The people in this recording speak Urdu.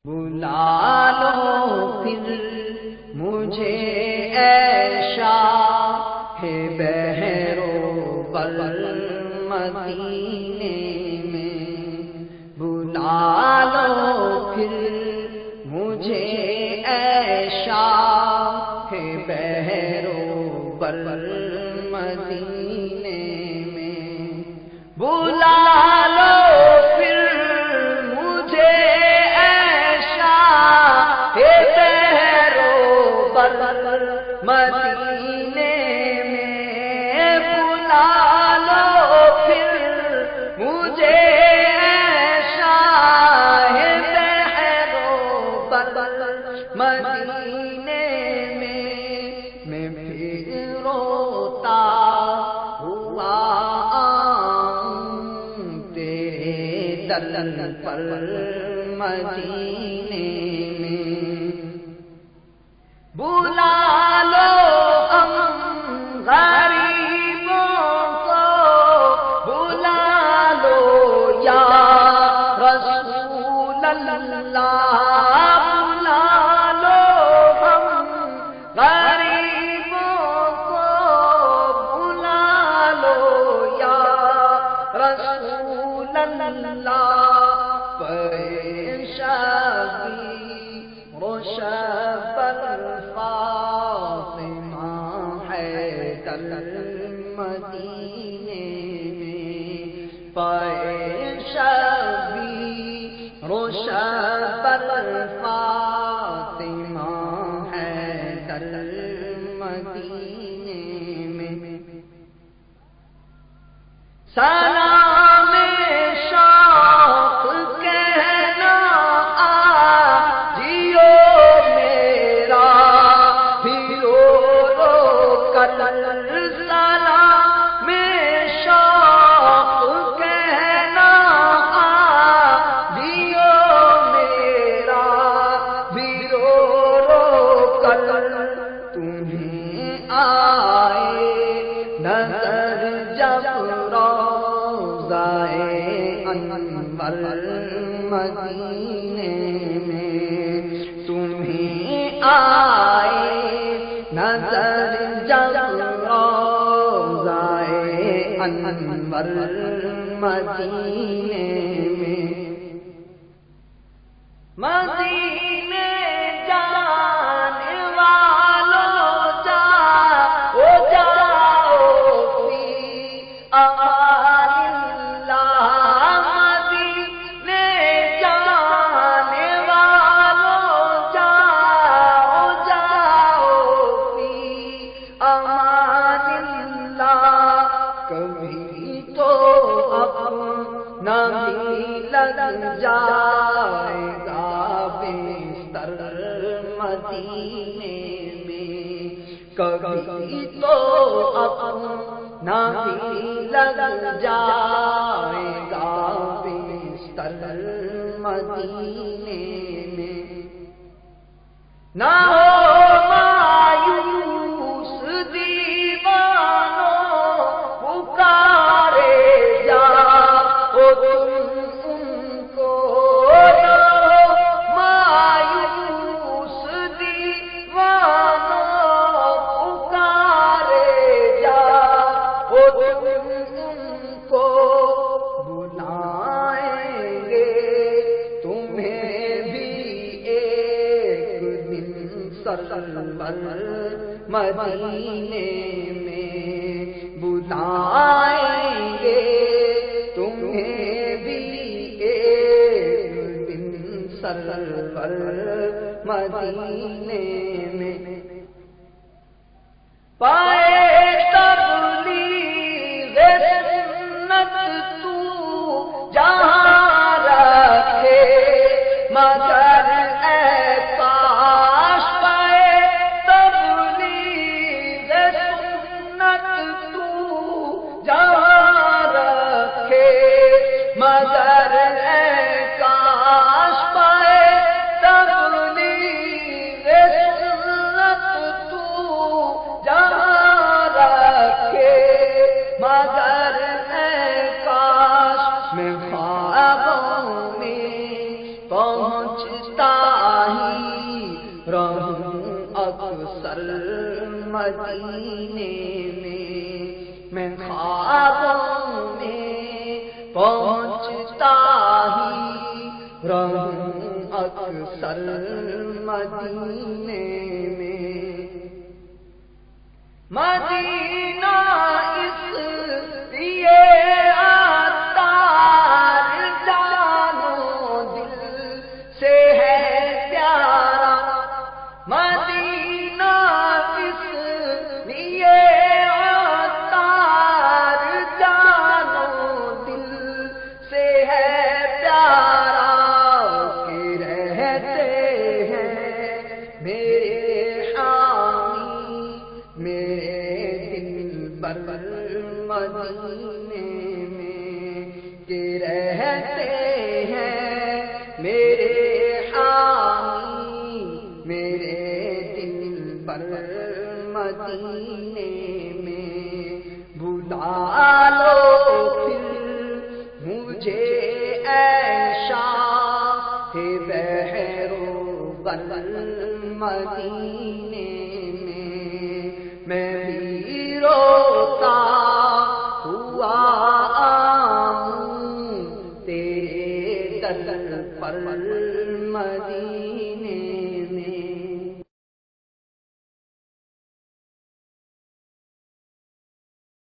بلا لو پھر مجھے اے شاہ بحر و بر مدینے میں، بلا لو پھر مجھے اے شاہ بحر و بر مدینے میں، بلا لو پھر مجھے اے شاہ بحر و بر مدینے میں، بلا لو پھر مجھے اے شاہ بحر و بر مدینے میں پھر روتا ہوا تیرے در پر مدینے میں، بلا لو ہم غریبوں کو، بلا لو یا رسول اللہ، بلا لو ہم غریبوں کو، بلا لو یا رسول اللہ، مدینے میں پائے شبی روشن پر فاطمہ ہے در مدینے میں، سلام شوق کہنا آجیو میرا بھی رو رو کر، مدینے میں تمہیں آئے نظر جب روضہ انور مدینے میں، مدینے جانے والوں جاؤ جاؤ فی امان اللہ، لگ جائے گا بستر مدینے میں، کبھی تو اپنا بھی لگ جائے گا بستر مدینے میں، نہ ہو مایوس دیوانوں پکارے جاؤ تم مدینے میں بلائیں گے تمہیں بھی ایک دن سرور مدینے میں، پائے تبلیغ سنت تو جہاں رکھے، مگر اے کاش پائے تبلیغ سنت تو جہاں رکھے، مگر اے کاش پائے تبلیغ سنت تو جہاں رکھے، مگر اے کاش میں خوابوں میں پہنچ رہوں اکثر مدینے میں خوابوں میں پہنچتا ہی رہوں اکثر مدینے میں مدینہ اس لیے مدینے میں کہ رہتے ہیں میرے حامی میرے دل پر مدینے میں بلا لو پھر مجھے اے شاہ بحر و بر مدینے میں بھی روتا ہوا آؤں تیرے در پر مدینے